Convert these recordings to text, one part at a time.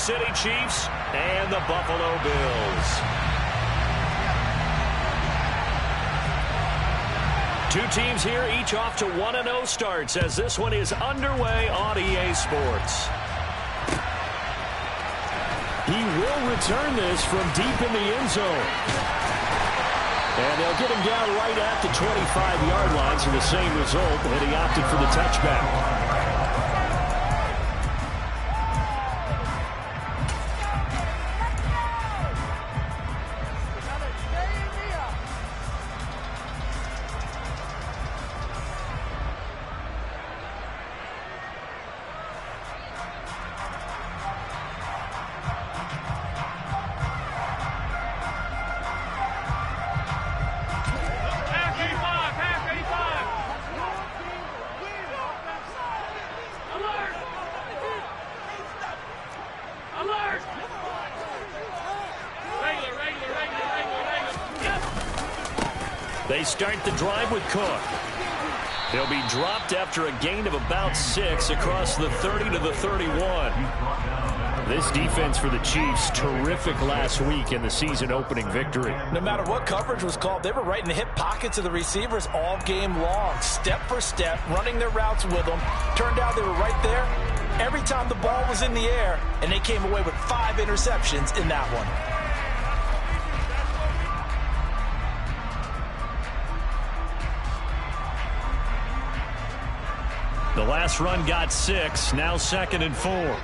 City Chiefs and the Buffalo Bills. Two teams here, each off to 1-0 starts as this one is underway on EA Sports. He will return this from deep in the end zone. And they'll get him down right at the 25-yard line, so the same result, and he opted for the touchback. They start the drive with Cook. He'll be dropped after a gain of about 6 across the 30 to the 31. This defense for the Chiefs, terrific last week in the season-opening victory. No matter what coverage was called, they were right in the hip pockets of the receivers all game long, step for step, running their routes with them. Turned out they were right there every time the ball was in the air, and they came away with 5 interceptions in that one. The last run got 6, now 2nd and 4.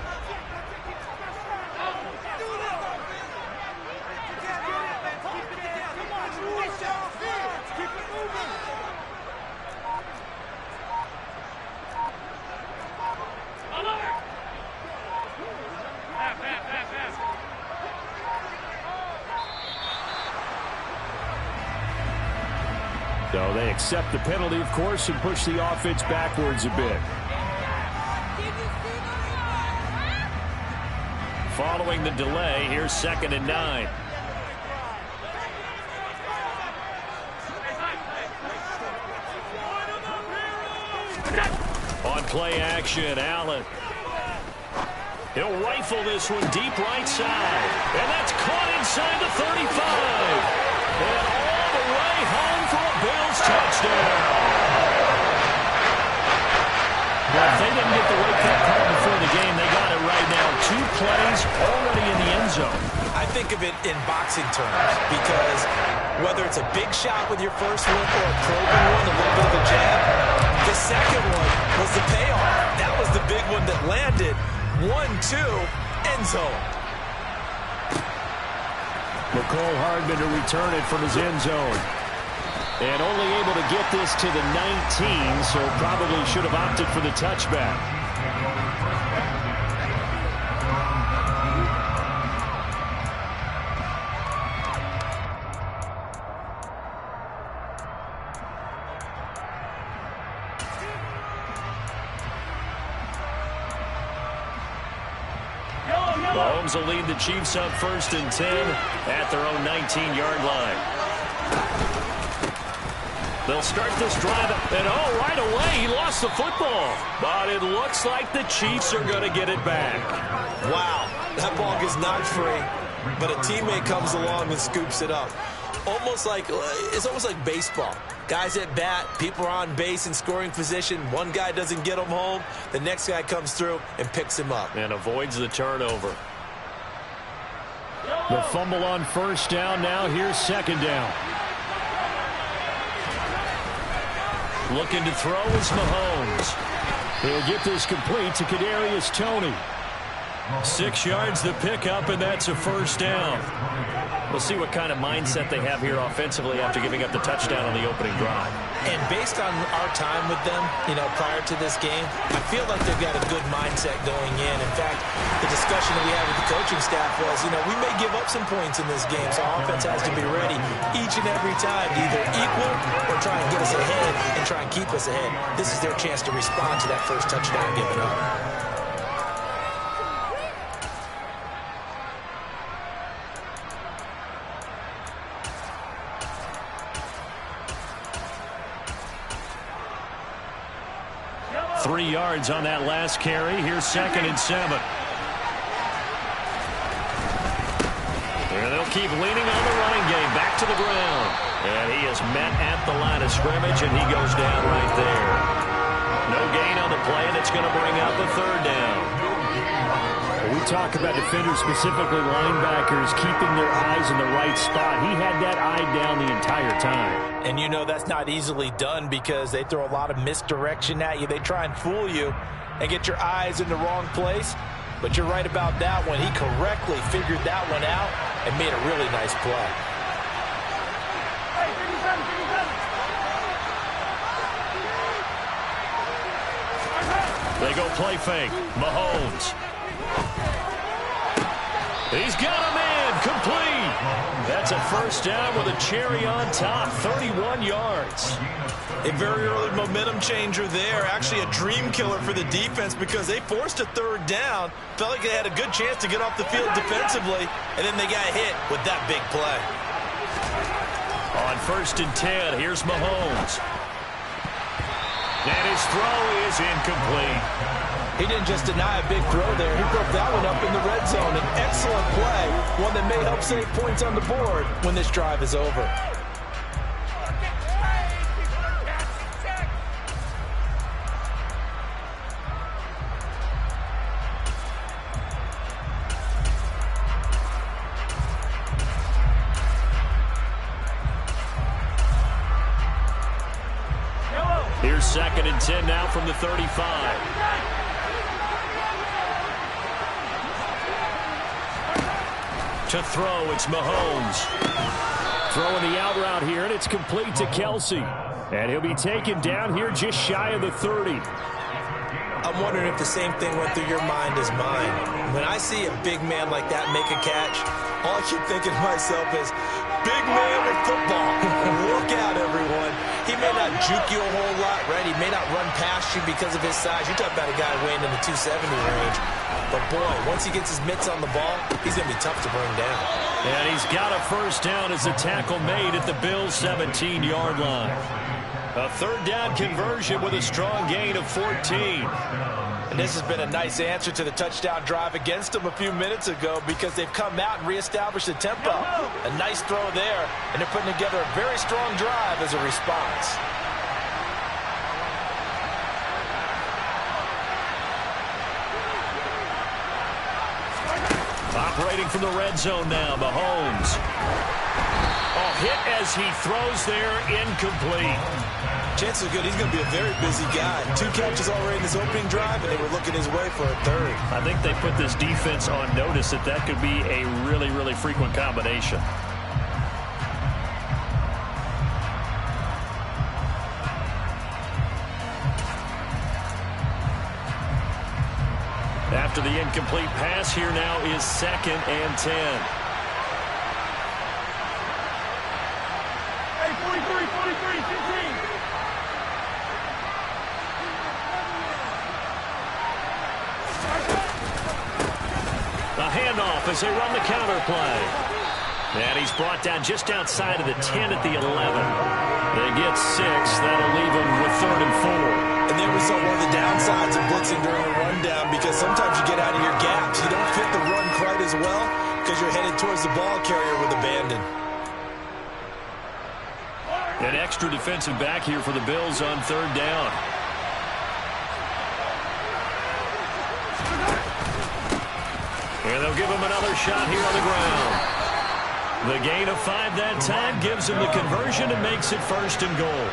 So they accept the penalty, of course, and push the offense backwards a bit. Following the delay, here's 2nd and 9. On play action, Allen. He'll rifle this one deep right side. And that's caught inside the 35. And all the way home for a Bills touchdown. Well, if they didn't get the wake-up call before the game, they got it right now. 2 plays already in the end zone. I think of it in boxing terms because whether it's a big shot with your first one or a probing one, a little bit of a jab, the second one was the payoff. That was the big one that landed. 1-2, end zone. McCole Hardman to return it from his end zone. And only able to get this to the 19, so probably should have opted for the touchback. Mahomes will lead the Chiefs up 1st and 10 at their own 19-yard line. They'll start this drive, and right away, he lost the football. But it looks like the Chiefs are going to get it back. Wow, that ball gets knocked free, but a teammate comes along and scoops it up. It's almost like baseball. Guys at bat, people are on base in scoring position. One guy doesn't get him home. The next guy comes through and picks him up. And avoids the turnover. The fumble on 1st down. Now here's 2nd down. Looking to throw is Mahomes. He'll get this complete to Kadarius Toney. 6 yards the pickup, and that's a 1st down. We'll see what kind of mindset they have here offensively after giving up the touchdown on the opening drive. And based on our time with them, prior to this game, I feel like they've got a good mindset going in. In fact, the discussion that we had with the coaching staff was, we may give up some points in this game, so our offense has to be ready each and every time to either equal or try and get us ahead and try and keep us ahead. This is their chance to respond to that first touchdown given up. Three yards on that last carry. Here's 2nd and 7. keep leaning on the running game. Back to the ground. And he is met at the line of scrimmage, and he goes down right there. No gain on the play, and it's going to bring out the third down. We talk about defenders, specifically linebackers, keeping their eyes in the right spot. He had that eye down the entire time. And you know that's not easily done because they throw a lot of misdirection at you. They try and fool you and get your eyes in the wrong place. But you're right about that one. He correctly figured that one out and made a really nice play. They go play fake. Mahomes. He's got him in. Complete. That's a first down with a cherry on top. 31 yards. A very early momentum changer there. Actually a dream killer for the defense because they forced a third down. Felt like they had a good chance to get off the field defensively. And then they got hit with that big play. On 1st and 10, here's Mahomes. And his throw is incomplete. He didn't just deny a big throw there. He broke that one up in the red zone. An excellent play. One that may help save points on the board when this drive is over. Here's 2nd and 10 now from the 35. To throw, it's Mahomes. Throwing the out route here, and it's complete to Kelsey. And he'll be taken down here just shy of the 30. I'm wondering if the same thing went through your mind as mine. When I see a big man like that make a catch, all I keep thinking to myself is, big man in football. Look out, everyone. He may not juke you a whole lot, right? He may not run past you because of his size. You're talking about a guy weighing in the 270 range. But, boy, once he gets his mitts on the ball, he's going to be tough to bring down. And he's got a first down as the tackle made at the Bills' 17-yard line. A third down conversion with a strong gain of 14. And this has been a nice answer to the touchdown drive against them a few minutes ago because they've come out and reestablished the tempo. A nice throw there, and they're putting together a very strong drive as a response. Operating from the red zone now, Mahomes. Oh, hit as he throws there, incomplete. Chances are good he's going to be a very busy guy. 2 catches already in this opening drive, and they were looking his way for a third. I think they put this defense on notice that that could be a really, really frequent combination. After the incomplete pass, here now is 2nd and 10. Hey, 43, 15. A handoff as they run the counter play. And he's brought down just outside of the 10 at the 11. They get 6. That'll leave them with 3rd and 4. And there was one of the downsides of blitzing during a rundown because sometimes you get out of your gaps. You don't fit the run quite as well because you're headed towards the ball carrier with abandon. An extra defensive back here for the Bills on 3rd down. And they'll give him another shot here on the ground. The gain of 5 that time gives him the conversion and makes it 1st and goal.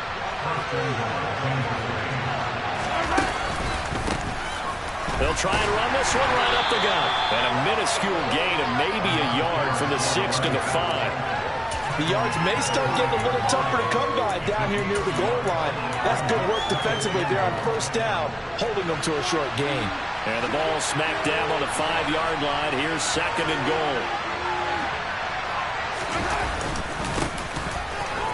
They'll try and run this one right up the gut. And a minuscule gain of maybe a yard from the 6 to the 5. The yards may start getting a little tougher to come by down here near the goal line. That's good work defensively there on 1st down, holding them to a short gain. And the ball smacked down on the 5-yard line. Here's 2nd and goal.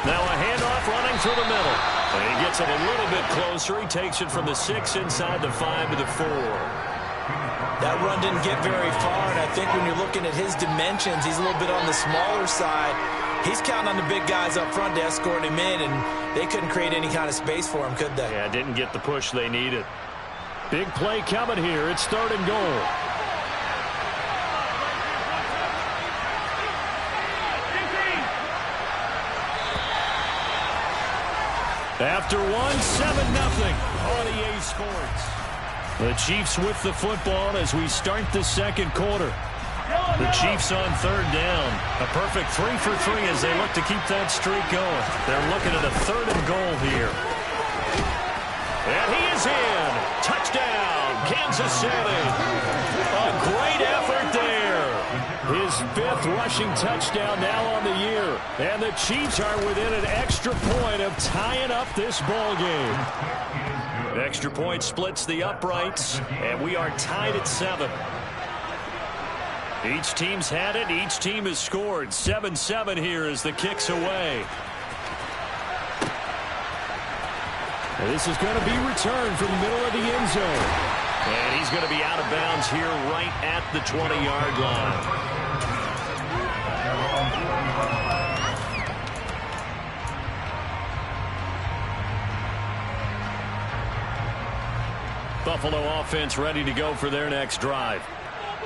Now a handoff running through the middle. And he gets it a little bit closer. He takes it from the 6 inside the 5 to the 4. That run didn't get very far, and I think when you're looking at his dimensions, he's a little bit on the smaller side. He's counting on the big guys up front to escort him in, and they couldn't create any kind of space for him, could they? Yeah, didn't get the push they needed. Big play coming here. It's 3rd and goal. After one, 7-0 on EA Sports. The Chiefs with the football as we start the second quarter. The Chiefs on third down. A perfect 3 for 3 as they look to keep that streak going. They're looking at a 3rd and goal here. And he is in. Touchdown, Kansas City. A great effort there. His 5th rushing touchdown now on the year. And the Chiefs are within an extra point of tying up this ball game. Extra point splits the uprights, and we are tied at 7. Each team's had it. Each team has scored. 7-7 here as the kick's away. And this is going to be returned from the middle of the end zone. And he's going to be out of bounds here right at the 20-yard line. Buffalo offense ready to go for their next drive.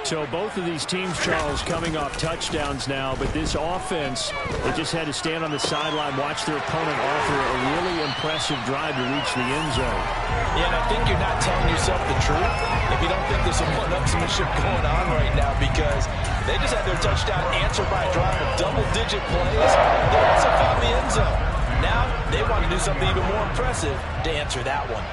So both of these teams, Charles, coming off touchdowns now, but this offense, they just had to stand on the sideline, watch their opponent offer a really impressive drive to reach the end zone. Yeah, and I think you're not telling yourself the truth if you don't think there's some one-upsmanship going on right now, because they just had their touchdown answered by a drive of double-digit plays. They also found the end zone. Now they want to do something even more impressive to answer that one.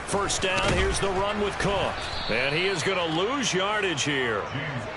First down, here's the run with Cook. And he is going to lose yardage here.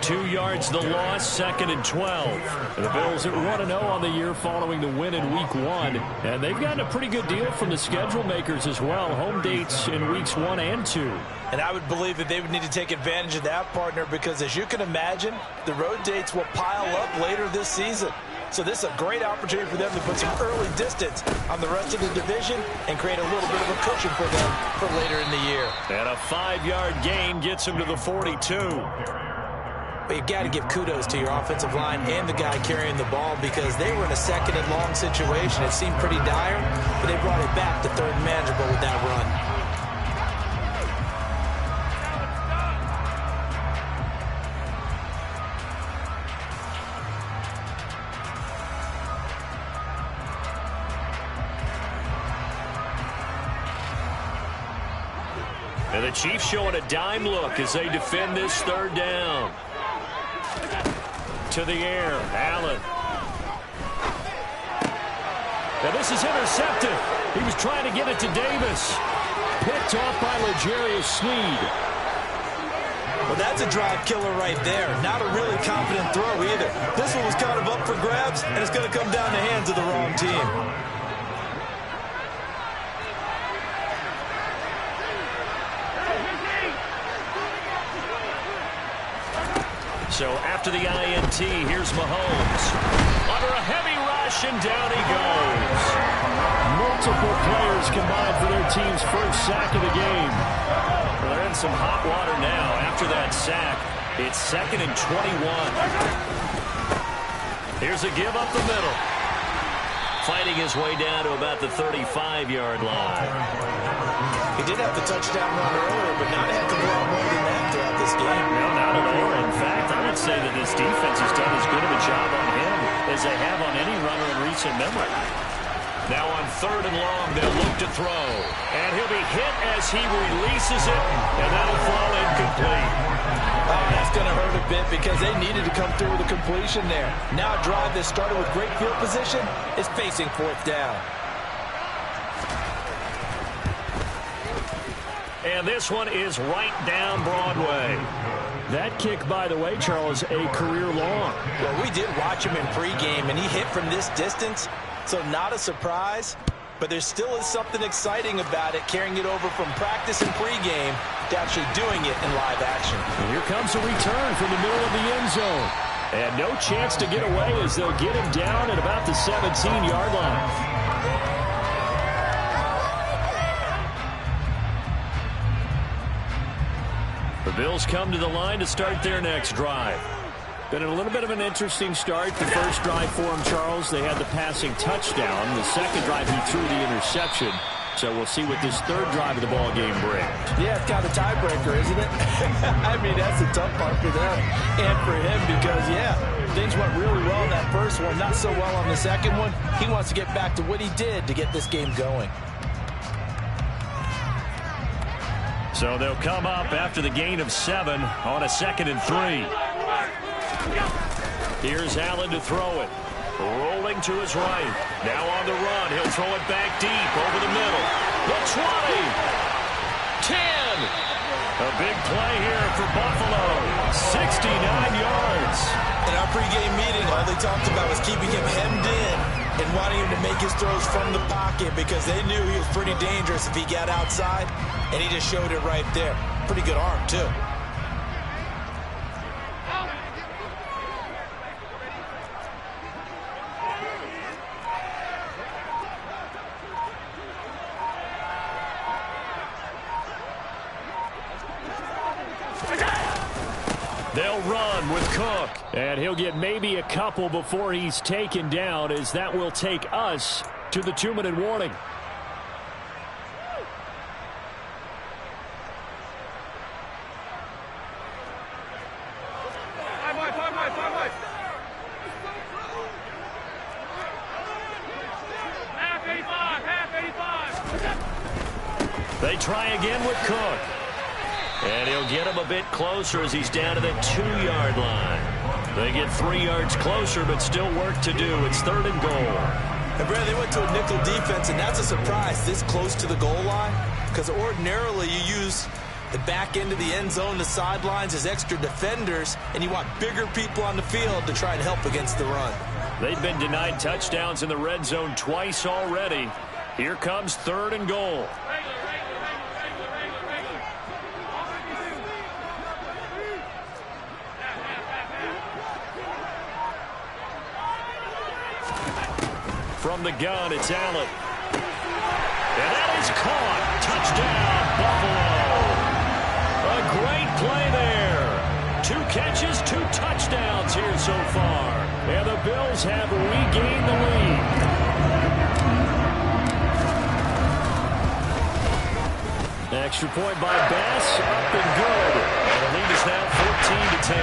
2 yards the loss, 2nd and 12. And the Bills at 1-0 on the year following the win in Week 1. And they've gotten a pretty good deal from the schedule makers as well. Home dates in Weeks 1 and 2. And I would believe that they would need to take advantage of that, partner, because as you can imagine, the road dates will pile up later this season. So this is a great opportunity for them to put some early distance on the rest of the division and create a little bit of a cushion for them for later in the year. And a 5-yard gain gets him to the 42. But you've got to give kudos to your offensive line and the guy carrying the ball, because they were in a 2nd and long situation. It seemed pretty dire, but they brought it back to 3rd and manageable with that run. And the Chiefs showing a dime look as they defend this 3rd down. To the air, Allen. Now this is intercepted. He was trying to get it to Davis. Picked off by L'Jarius Sneed. Well, that's a drive killer right there. Not a really confident throw either. This one was kind of up for grabs, and it's going to come down the hands of the wrong team. So after the INT, here's Mahomes. Under a heavy rush, and down he goes. Multiple players combined for their team's first sack of the game. Well, they're in some hot water now. After that sack, it's 2nd and 21. Here's a give up the middle. Fighting his way down to about the 35-yard line. He did have the touchdown run earlier, but not have to go out more than that throughout this game. No, not at all. In fact, I would say that this defense has done as good of a job on him as they have on any runner in recent memory. Now on 3rd and long, they'll look to throw. And he'll be hit as he releases it, and that'll fall incomplete. Oh, that's going to hurt a bit because they needed to come through with a completion there. Now a drive that started with great field position is facing 4th down. And this one is right down Broadway. That kick, by the way, Charles, a career long. Well, we did watch him in pregame, and he hit from this distance, so not a surprise. But there still is something exciting about it, carrying it over from practice and pregame to actually doing it in live action. And here comes a return from the middle of the end zone. And no chance to get away as they'll get him down at about the 17-yard line. The Bills come to the line to start their next drive. Been a little bit of an interesting start. The first drive for him, Charles, they had the passing touchdown. The second drive, he threw the interception. So we'll see what this third drive of the ball game brings. Yeah, it's kind of a tiebreaker, isn't it? I mean, that's the tough part for them and for him because, yeah, things went really well in that first one, not so well on the second one. He wants to get back to what he did to get this game going. So they'll come up after the gain of 7 on a 2nd and 3. Here's Allen to throw it. Rolling to his right. Now on the run. He'll throw it back deep over the middle. The 20. 10. A big play here for Buffalo. 69 yards. In our pregame meeting, all they talked about was keeping him hemmed in and wanting him to make his throws from the pocket because they knew he was pretty dangerous if he got outside, and he just showed it right there. Pretty good arm, too. They'll run with Cook. And he'll get maybe a couple before he's taken down, as that will take us to the 2-minute warning. They try again with Cook. And he'll get him a bit closer as he's down to the 2-yard line. They get 3 yards closer, but still work to do. It's 3rd and goal. And, Brad, they went to a nickel defense, and that's a surprise this close to the goal line because ordinarily you use the back end of the end zone, the sidelines as extra defenders, and you want bigger people on the field to try and help against the run. They've been denied touchdowns in the red zone twice already. Here comes 3rd and goal. From the gun, it's Allen. And that is caught. Touchdown, Buffalo. A great play there. 2 catches, 2 touchdowns here so far. And the Bills have regained the lead. Extra point by Bass, up and good. And the lead is now 14-10.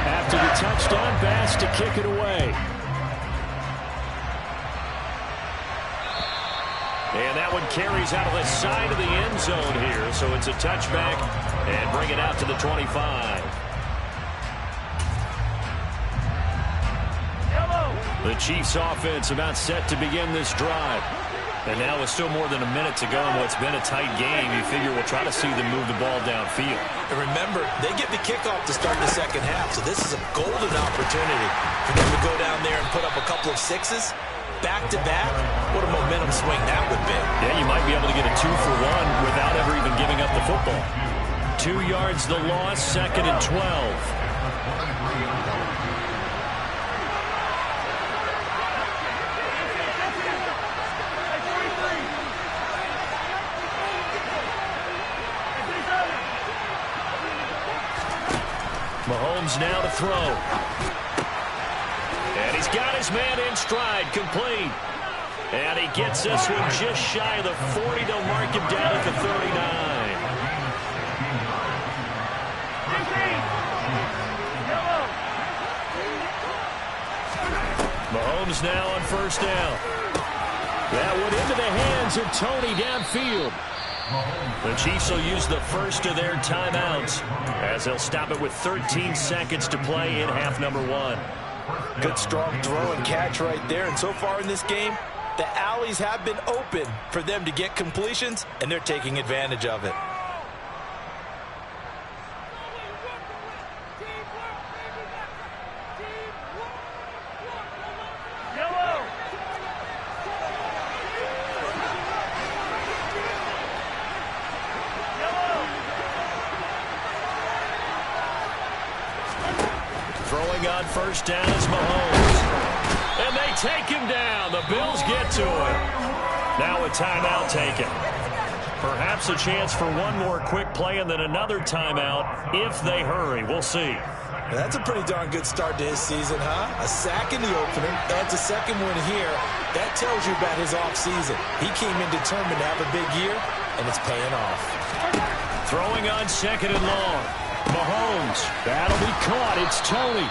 After the touchdown, Bass to kick it away. And that one carries out of the side of the end zone here. So it's a touchback and bring it out to the 25. The Chiefs offense about set to begin this drive. And now with still more than a minute to go in what's been a tight game, you figure we'll try to see them move the ball downfield. And remember, they get the kickoff to start the second half, so this is a golden opportunity for them to go down there and put up a couple of 6s back-to-back. What a momentum swing that would be. Yeah, you might be able to get a 2-for-1 without ever even giving up the football. 2 yards the loss, 2nd and 12. Mahomes now to throw. And he's got his man in stride, complete. And he gets this one just shy of the 40. They'll mark him down at the 39. Mahomes now on 1st down. That one into the hands of Tony downfield. The Chiefs will use the first of their timeouts as they'll stop it with 13 seconds to play in half number 1. Good strong throw and catch right there. And so far in this game, the alleys have been open for them to get completions, and they're taking advantage of it. Throwing on 1st down is Mahomes. And they take him down. The Bills get to him. Now a timeout taken. Perhaps a chance for one more quick play and then another timeout if they hurry. We'll see. That's a pretty darn good start to his season, huh? A sack in the opener, adds a second one here. That tells you about his offseason. He came in determined to have a big year, and it's paying off. Throwing on second and long. Mahomes. That'll be caught. It's Tony.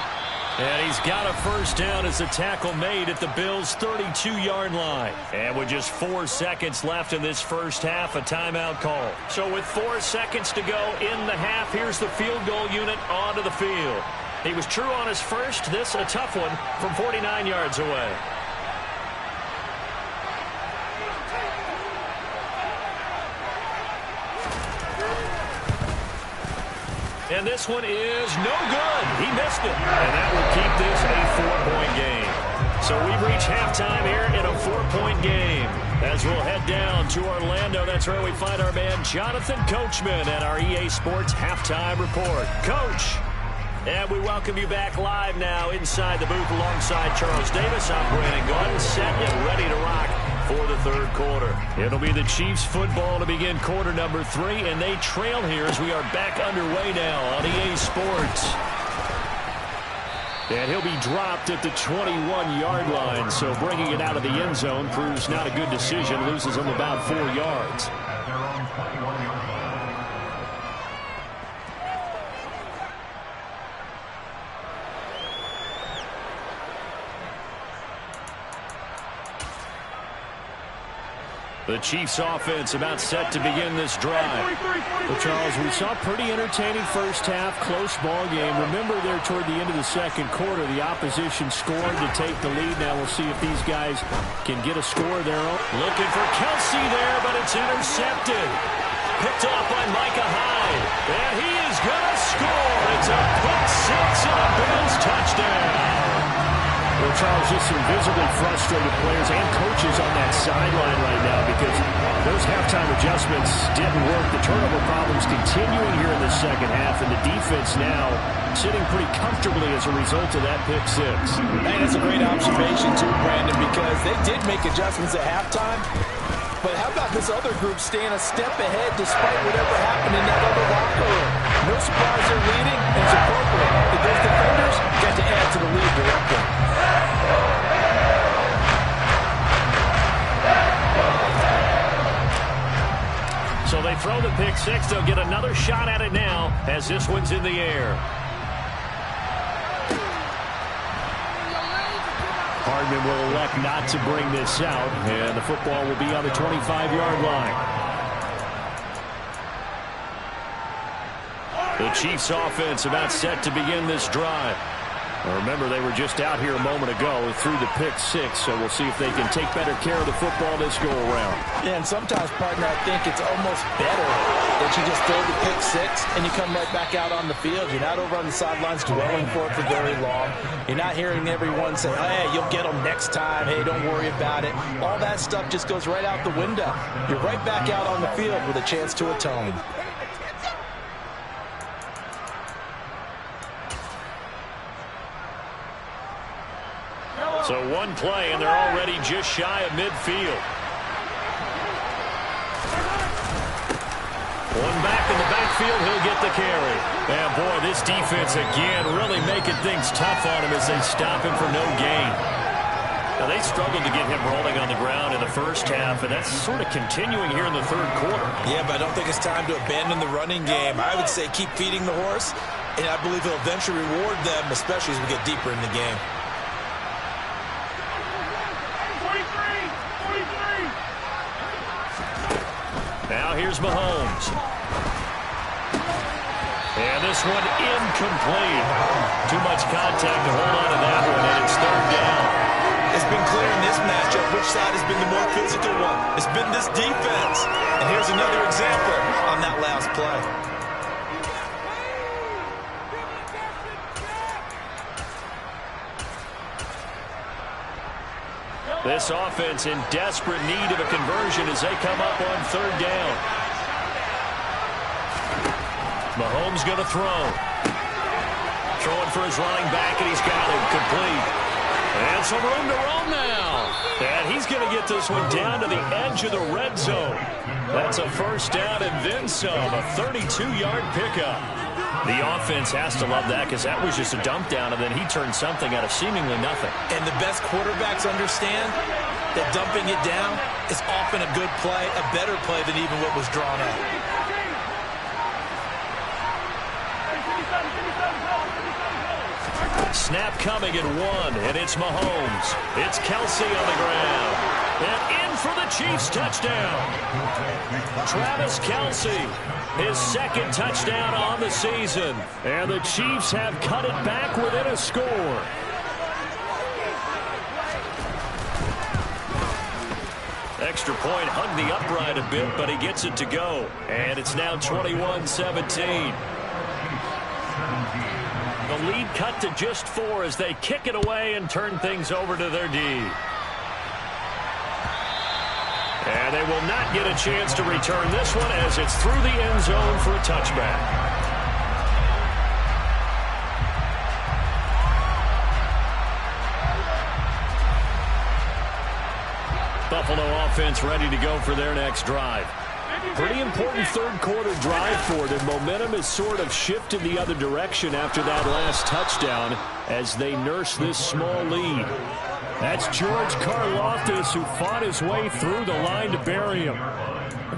And he's got a first down as the tackle made at the Bills' 32-yard line. And with just 4 seconds left in this first half, a timeout call. So with 4 seconds to go in the half, here's the field goal unit onto the field. He was true on his first. This a tough one from 49 yards away. And this one is no good. He missed it. And that will keep this a 4-point game. So we've reached halftime here in a 4-point game. As we'll head down to Orlando, that's where we find our man Jonathan Coachman at our EA Sports Halftime Report. Coach. And we welcome you back live now inside the booth alongside Charles Davis. I'm Brandon Gordon, set and ready to rock for the third quarter. It'll be the Chiefs football to begin quarter number 3, and they trail here as we are back underway now on EA Sports. And he'll be dropped at the 21-yard line, so bringing it out of the end zone proves not a good decision, loses him about 4 yards. The Chiefs offense about set to begin this drive. Well, Charles, we saw a pretty entertaining first half, close ball game. Remember there toward the end of the second quarter, the opposition scored to take the lead. Now we'll see if these guys can get a score of their own. Looking for Kelsey there, but it's intercepted. Picked off by Micah Hyde. And he is going to score. It's a pick six and a Bills touchdown. Well, Charles, just some visibly frustrated players and coaches on that sideline right now because those halftime adjustments didn't work. The turnover problems continuing here in the second half, and the defense now sitting pretty comfortably as a result of that pick six. And that's a great observation, too, Brandon, because they did make adjustments at halftime. But how about this other group staying a step ahead despite whatever happened in that other locker room? No surprise they're leading, and it's appropriate. If those defenders got to add to the lead directly. So they throw the pick six. They'll get another shot at it now as this one's in the air. Hardman will elect not to bring this out, and the football will be on the 25-yard line. The Chiefs offense about set to begin this drive. Remember, they were just out here a moment ago through the pick six, so we'll see if they can take better care of the football this go-around. Yeah, and sometimes, partner, I think it's almost better that you just throw the pick six and you come right back out on the field. You're not over on the sidelines dwelling for it for very long. You're not hearing everyone say, hey, you'll get them next time. Hey, don't worry about it. All that stuff just goes right out the window. You're right back out on the field with a chance to atone. So one play, and they're already just shy of midfield. One back in the backfield, he'll get the carry. And boy, this defense again really making things tough on him as they stop him for no gain. Now, they struggled to get him rolling on the ground in the first half, and that's sort of continuing here in the third quarter. Yeah, but I don't think it's time to abandon the running game. I would say keep feeding the horse, and I believe he'll eventually reward them, especially as we get deeper in the game. Now here's Mahomes. And this one incomplete. Too much contact to hold on to that one, and it's third down. It's been clear in this matchup which side has been the more physical one. It's been this defense. And here's another example on that last play. This offense in desperate need of a conversion as they come up on third down. Mahomes going to throw. Throwing for his running back, and he's got him complete. And some room to roam now. And he's going to get this one down to the edge of the red zone. That's a first down and then some, a 32-yard pickup. The offense has to love that because that was just a dump down, and then he turned something out of seemingly nothing. And the best quarterbacks understand that dumping it down is often a good play, a better play than even what was drawn up. Snap coming at 1, and it's Mahomes. It's Kelsey on the ground. And in for the Chiefs touchdown. Travis Kelsey, his second touchdown on the season. And the Chiefs have cut it back within a score. Extra point hugged the upright a bit, but he gets it to go. And it's now 21-17. The lead cut to just 4 as they kick it away and turn things over to their D. And they will not get a chance to return this one as it's through the end zone for a touchback. Buffalo offense ready to go for their next drive. Pretty important third-quarter drive for them. Momentum has sort of shifted the other direction after that last touchdown as they nurse this small lead. That's George Karlaftis who fought his way through the line to bury him.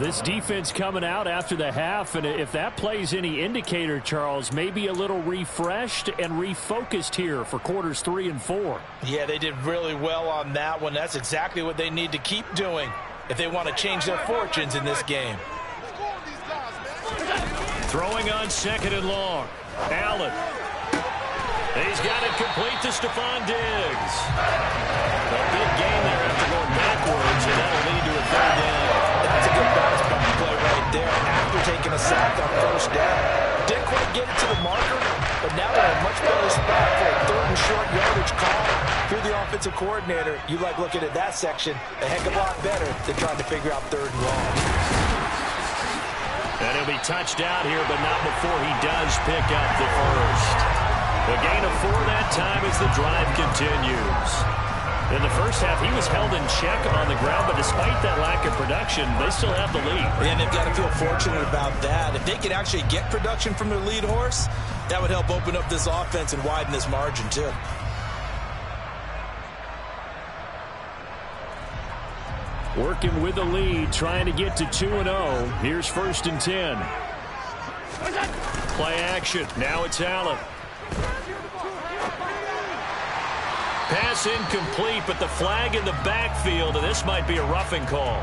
This defense coming out after the half, and if that plays any indicator, Charles, maybe a little refreshed and refocused here for quarters 3 and 4. Yeah, they did really well on that one. That's exactly what they need to keep doing if they want to change their fortunes in this game. Throwing on second and long. Allen. He's got it complete to Stephon Diggs. A big gain there after going backwards, and that'll lead to a third down. That's a good bounce back play right there after taking a sack on first down. Didn't quite get it to the marker, but now we're in a much better spot for a third and short yardage call. If you're the offensive coordinator, you like looking at that section a heck of a lot better than trying to figure out third and long. And he'll be touched out here, but not before he does pick up the first. The gain of 4 that time as the drive continues. In the first half, he was held in check on the ground, but despite that lack of production, they still have the lead. And they've got to feel fortunate about that. If they could actually get production from their lead horse, that would help open up this offense and widen this margin, too. Working with the lead, trying to get to 2-0. Here's 1st and 10. Play action. Now it's Allen. Pass incomplete, but the flag in the backfield, and this might be a roughing call.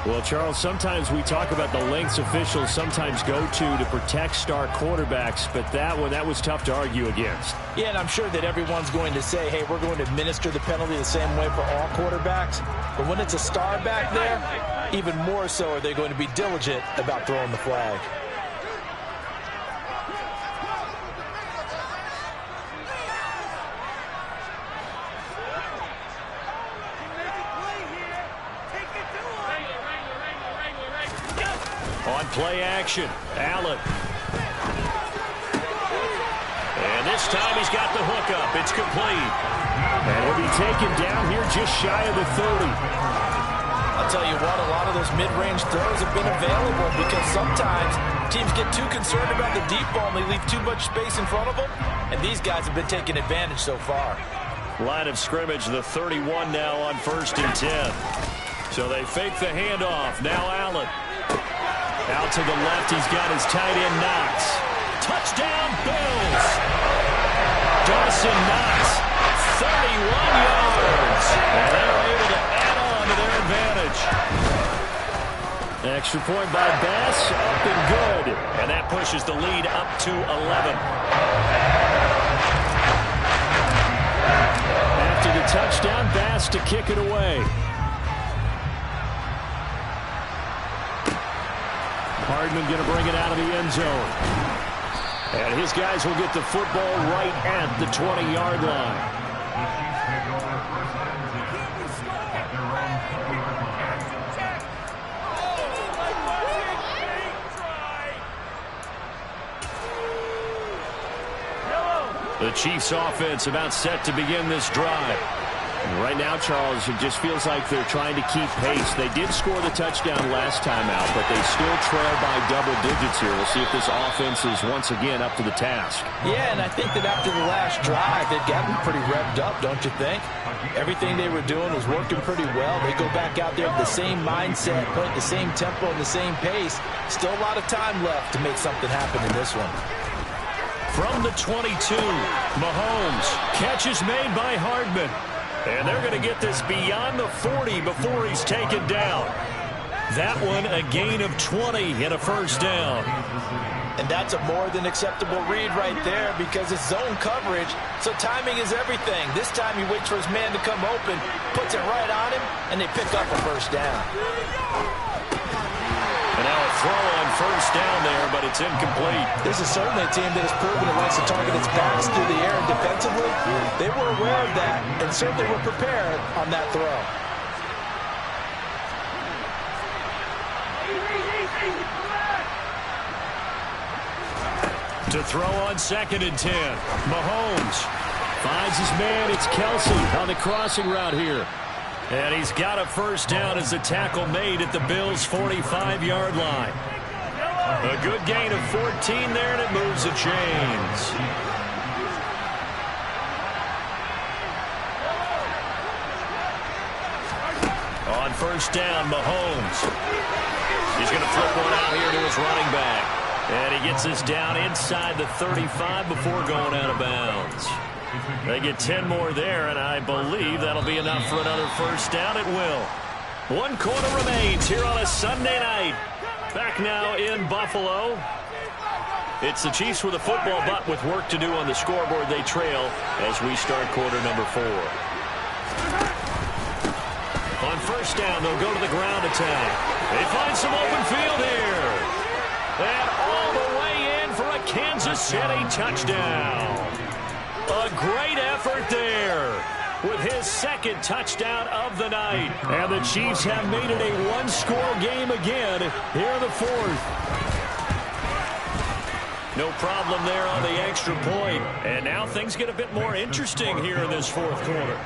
Well, Charles, sometimes we talk about the lengths officials sometimes go to protect star quarterbacks, but that one, that was tough to argue against. Yeah, and I'm sure that everyone's going to say, hey, we're going to administer the penalty the same way for all quarterbacks. But when it's a star back there, even more so are they going to be diligent about throwing the flag. On play action, Allen. And this time he's got the hook up. It's complete. And he'll be taken down here just shy of the 30. I'll tell you what, a lot of those mid-range throws have been available because sometimes teams get too concerned about the deep ball and they leave too much space in front of them. And these guys have been taking advantage so far. Line of scrimmage, the 31 now on 1st and 10. So they fake the handoff. Now Allen. Out to the left, he's got his tight end Knox. Touchdown, Bills! Dawson Knox, 31 yards. And they're able to add on to their advantage. Extra point by Bass, up and good. And that pushes the lead up to 11. After the touchdown, Bass to kick it away. Hardman going to bring it out of the end zone. And his guys will get the football right at the 20-yard line. The Chiefs offense about set to begin this drive. Right now, Charles, it just feels like they're trying to keep pace. They did score the touchdown last time out, but they still trail by double digits here. We'll see if this offense is once again up to the task. Yeah, and I think that after the last drive, they've gotten pretty revved up, don't you think? Everything they were doing was working pretty well. They go back out there with the same mindset, playing the same tempo and the same pace. Still a lot of time left to make something happen in this one. From the 22, Mahomes. Catch is made by Hardman. And they're going to get this beyond the 40 before he's taken down. That one a gain of 20 and a first down. And that's a more than acceptable read right there because it's zone coverage, so timing is everything. This time he waits for his man to come open, puts it right on him, and they pick up a first down. And now a throw on first down there, but it's incomplete. This is certainly a team that has proven it wants to target its backs through the air and defensively. They were aware of that and certainly were prepared on that throw. To throw on 2nd and 10. Mahomes finds his man. It's Kelsey on the crossing route here. And he's got a first down as a tackle made at the Bills' 45-yard line. A good gain of 14 there, and it moves the chains. On first down, Mahomes. He's going to flip one out here to his running back. And he gets this down inside the 35 before going out of bounds. They get 10 more there, and I believe that'll be enough for another first down. It will. 1 quarter remains here on a Sunday night. Back now in Buffalo. It's the Chiefs with a football, but with work to do on the scoreboard. They trail as we start quarter number 4. On first down, they'll go to the ground attack. They find some open field here. And all the way in for a Kansas City touchdown. A great effort there with his 2nd touchdown of the night. And the Chiefs have made it a one-score game again here in the 4th. No problem there on the extra point. And now things get a bit more interesting here in this 4th quarter.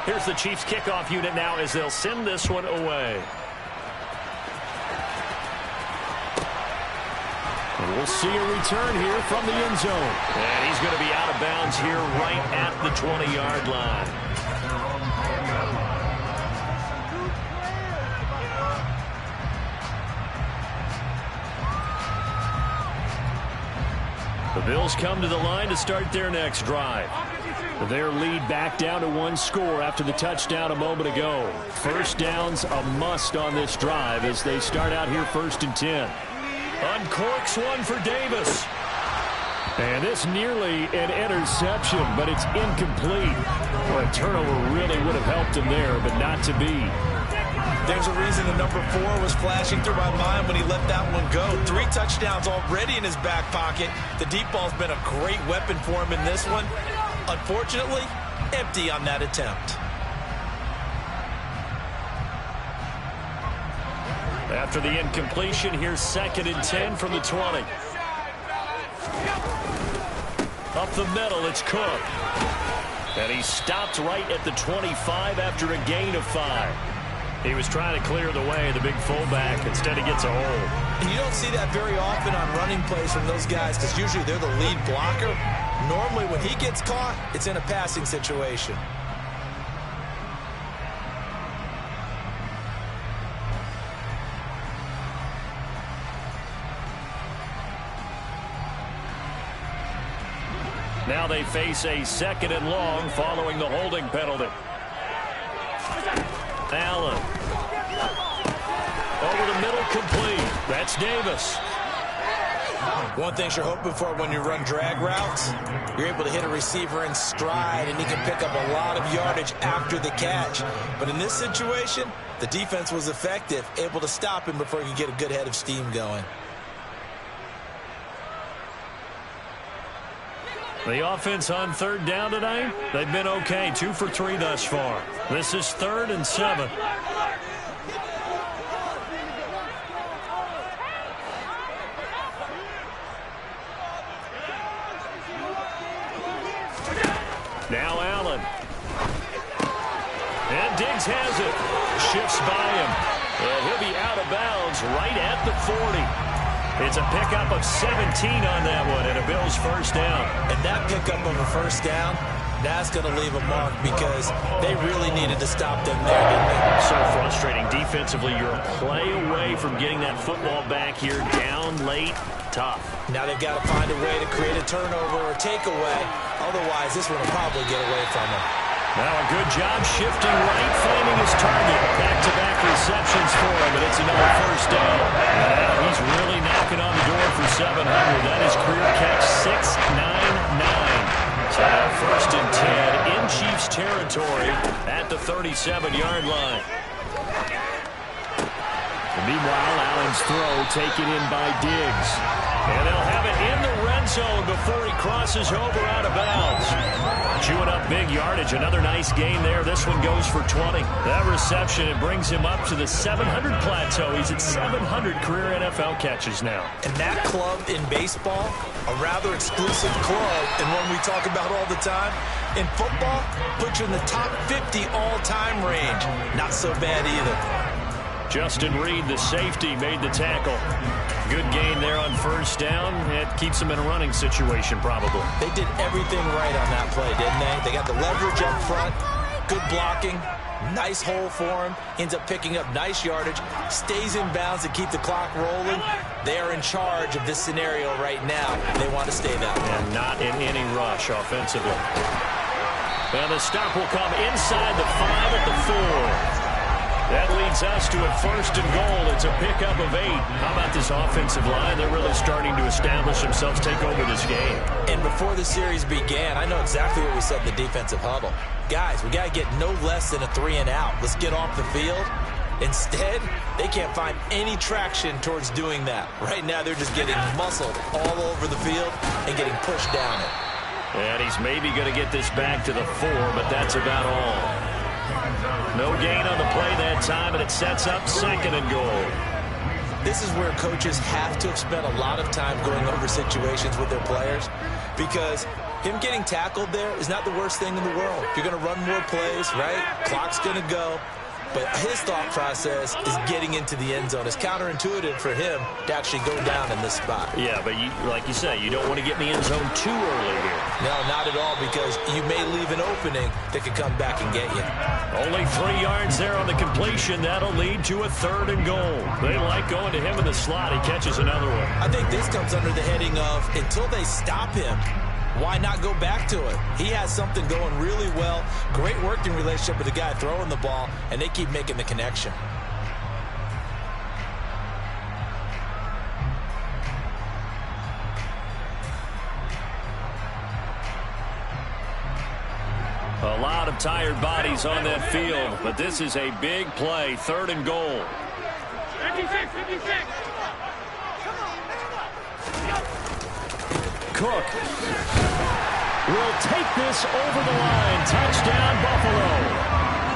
Here's the Chiefs kickoff unit now as they'll send this one away. And we'll see a return here from the end zone. And he's going to be out of bounds here right at the 20-yard line. The Bills come to the line to start their next drive. Their lead back down to 1 score after the touchdown a moment ago. First down's a must on this drive as they start out here 1st and 10. Uncorks one for Davis. And this nearly an interception, but it's incomplete. Well, a turnover really would have helped him there, but not to be. There's a reason the number 4 was flashing through my mind when he let that one go. 3 touchdowns already in his back pocket. The deep ball's been a great weapon for him in this one. Unfortunately, empty on that attempt. After the incompletion, here's 2nd and 10 from the 20. Up the middle, it's Cook. And he stopped right at the 25 after a gain of 5. He was trying to clear the way, the big fullback. Instead, he gets a hold. And you don't see that very often on running plays from those guys because usually they're the lead blocker. Normally, when he gets caught, it's in a passing situation. Now they face a 2nd and long following the holding penalty. Allen. Over the middle, complete. That's Davis. One thing you're hoping for when you run drag routes, you're able to hit a receiver in stride, and he can pick up a lot of yardage after the catch. But in this situation, the defense was effective, able to stop him before he could get a good head of steam going. The offense on 3rd down tonight, they've been okay. 2 for 3 thus far. This is 3rd and 7. Now Allen. And Diggs has it. Shifts by him. And he'll be out of bounds right at the 40. It's a pickup of 17 on that one and a Bills first down. And that pickup of a first down, that's going to leave a mark because they really needed to stop them there, didn't they? So frustrating. Defensively, you're a play away from getting that football back here. Down late, tough. Now they've got to find a way to create a turnover or takeaway. Otherwise, this one will probably get away from them. Now a good job shifting right, finding his target. Back-to-back receptions for him, and it's another first down. And he's really knocking on the door for 700. That is career catch 699. So now first and 10 in Chiefs territory at the 37-yard line. And meanwhile, Allen's throw taken in by Diggs. And they'll have it in the red zone before he crosses over out of bounds. Chewing up big yardage. Another nice gain there. This one goes for 20. That reception, it brings him up to the 700 plateau. He's at 700 career NFL catches now. And that club in baseball, a rather exclusive club, and one we talk about all the time. In football, puts you in the top 50 all-time range. Not so bad either. Justin Reed, the safety, made the tackle. Good gain there on first down. It keeps them in a running situation, probably. They did everything right on that play, didn't they? They got the leverage up front, good blocking, nice hole for him, ends up picking up nice yardage, stays in bounds to keep the clock rolling. They are in charge of this scenario right now. They want to stay that way. And not in any rush offensively. And the stop will come inside the 5 at the 4. That leads us to a first and goal. It's a pickup of 8. How about this offensive line? They're really starting to establish themselves, take over this game. And before the series began, I know exactly what we said in the defensive huddle. Guys, we got to get no less than a 3 and out. Let's get off the field. Instead, they can't find any traction towards doing that. Right now, they're just getting muscled all over the field and getting pushed down it. And he's maybe going to get this back to the 4, but that's about all. No gain on the play that time, and it sets up second and goal. This is where coaches have to have spent a lot of time going over situations with their players, because him getting tackled there is not the worst thing in the world. You're going to run more plays, right? Clock's going to go. But his thought process is getting into the end zone. It's counterintuitive for him to actually go down in this spot. Yeah, but like you say, you don't want to get in the end zone too early here. No, not at all, because you may leave an opening that could come back and get you. Only 3 yards there on the completion. That'll lead to a third and goal. They like going to him in the slot. He catches another one. I think this comes under the heading of, until they stop him, why not go back to it? He has something going really well. Great working relationship with the guy throwing the ball, and they keep making the connection. A lot of tired bodies on that field, but this is a big play. Third and goal. 56, 56. Cook will take this over the line. Touchdown, Buffalo.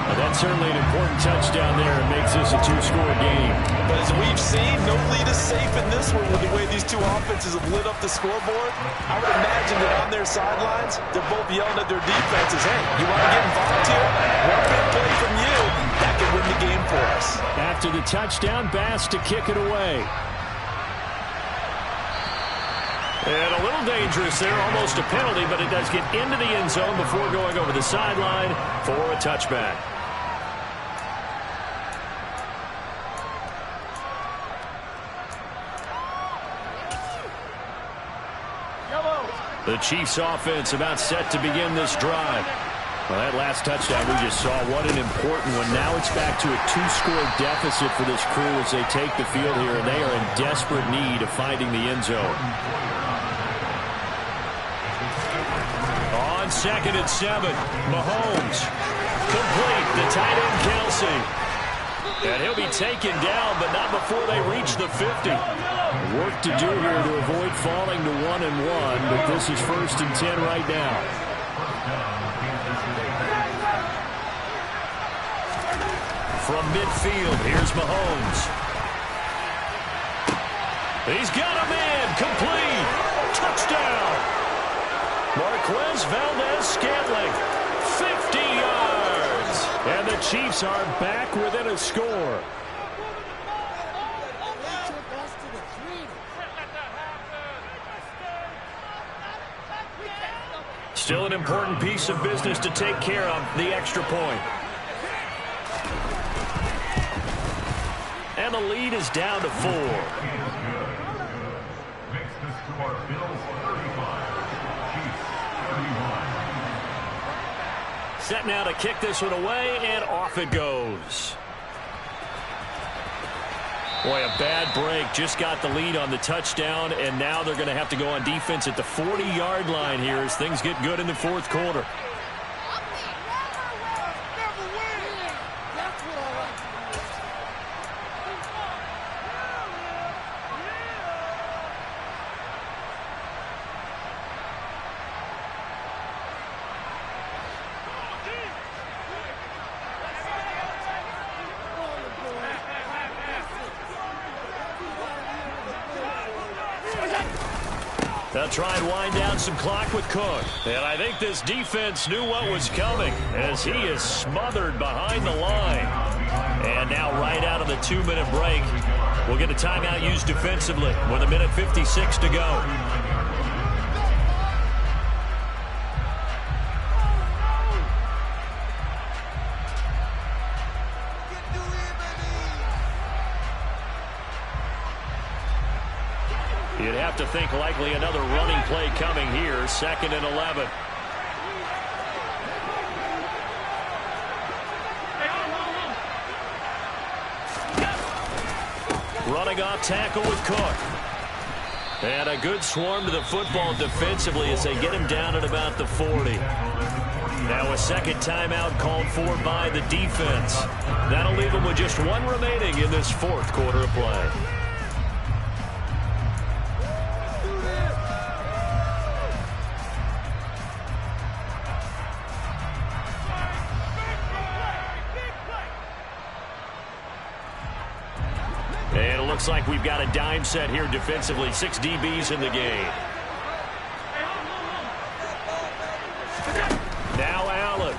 Well, that's certainly an important touchdown there. It makes this a 2-score game. But as we've seen, no lead is safe in this one with the way these two offenses have lit up the scoreboard. I would imagine that on their sidelines, they're both yelling at their defenses, hey, you want to get involved here? One big play from you, that could win the game for us. After the touchdown, Bass to kick it away. And a little dangerous there, almost a penalty, but it does get into the end zone before going over the sideline for a touchback. The Chiefs offense about set to begin this drive. Well, that last touchdown we just saw, what an important one. Now it's back to a 2-score deficit for this crew as they take the field here, and they are in desperate need of finding the end zone. On 2nd and 7, Mahomes. Complete, the tight end Kelsey. And he'll be taken down, but not before they reach the 50. Work to do here to avoid falling to 1-1, but this is 1st and 10 right now. From midfield, here's Mahomes. He's got a man, complete. Touchdown. Marquez Valdez-Scantling. Chiefs are back within a score. Still an important piece of business to take care of, the extra point. And the lead is down to 4. Makes the score Bills 35, Chiefs 31. Set now to kick this one away, and off it goes. Boy, a bad break. Just got the lead on the touchdown, and now they're going to have to go on defense at the 40-yard line here as things get good in the fourth quarter. They'll try and wind down some clock with Cook. And I think this defense knew what was coming as he is smothered behind the line. And now right out of the 2-minute break, we'll get a timeout used defensively with 1:56 to go. You'd have to think likely another running play coming here, 2nd and 11. Running off tackle with Cook. And a good swarm to the football defensively as they get him down at about the 40. Now a second timeout called for by the defense. That'll leave them with just one remaining in this fourth quarter of play. And it looks like we've got a dime set here defensively. 6 DBs in the game. Now Allen.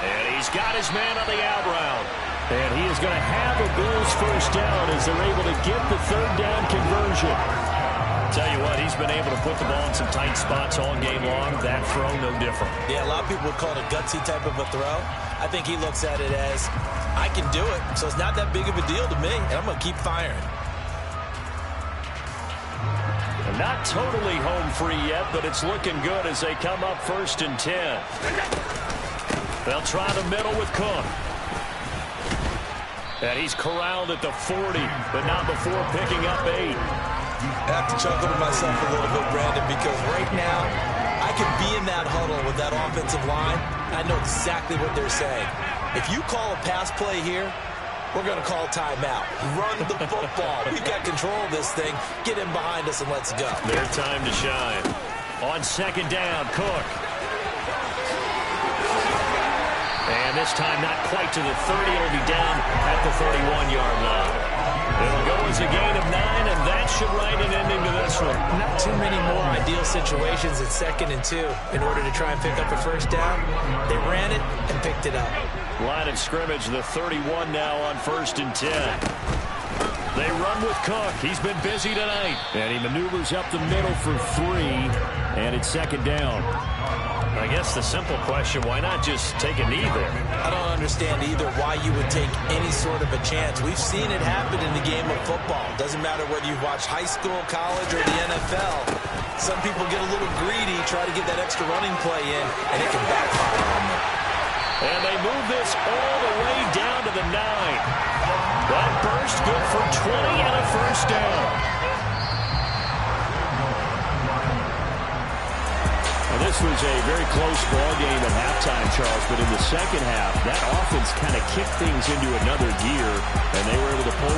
And he's got his man on the out route. And he is going to have a Bills first down as they're able to get the 3rd down conversion. Tell you what, he's been able to put the ball in some tight spots all game long. That throw, no different. Yeah, a lot of people would call it a gutsy type of a throw. I think he looks at it as, I can do it, so it's not that big of a deal to me, and I'm going to keep firing. And not totally home free yet, but it's looking good as they come up 1st and 10. They'll try the middle with Cook. And he's corralled at the 40, but not before picking up 8. I have to chuckle to myself a little bit, Brandon, because right now I could be in that huddle with that offensive line. I know exactly what they're saying. If you call a pass play here, we're going to call timeout. Run the football. We've got control of this thing. Get in behind us and let's go. Their time to shine. On 2nd down, Cook. And this time not quite to the 30. It'll be down at the 31-yard line. It'll go as a gain of 9, and that should write an ending to this one. Not too many more ideal situations at 2nd and 2 in order to try and pick up a first down. They ran it and picked it up. Line of scrimmage, the 31 now on 1st and 10. They run with Cook. He's been busy tonight. And he maneuvers up the middle for 3, and it's 2nd down. I guess the simple question, why not just take a knee there? I don't understand either why you would take any sort of a chance. We've seen it happen in the game of football. Doesn't matter whether you've watched high school, college, or the NFL. Some people get a little greedy, try to get that extra running play in, and it can backfire on them. And they move this all the way down to the 9. That burst good for 20 and a first down. This was a very close ball game at halftime, Charles, but in the second half, that offense kind of kicked things into another gear, and they were able to pull